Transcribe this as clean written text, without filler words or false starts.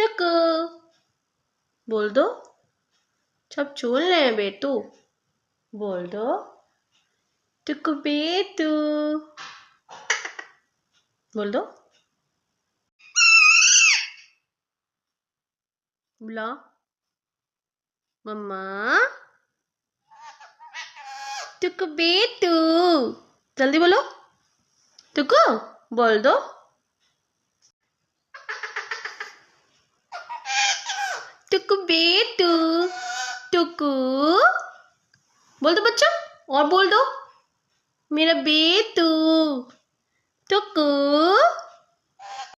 टुकु बोल दो। सब छूल रहे हैं बेटू, बोल दो टुकु बेटू, बोल दो। बुला मम्मा, टुकु बेटू, जल्दी बोलो टुकु, बोल दो। टुकु बेटू, टुकु बोल दो बच्चों, और बोल दो मेरा बेटू टुकु।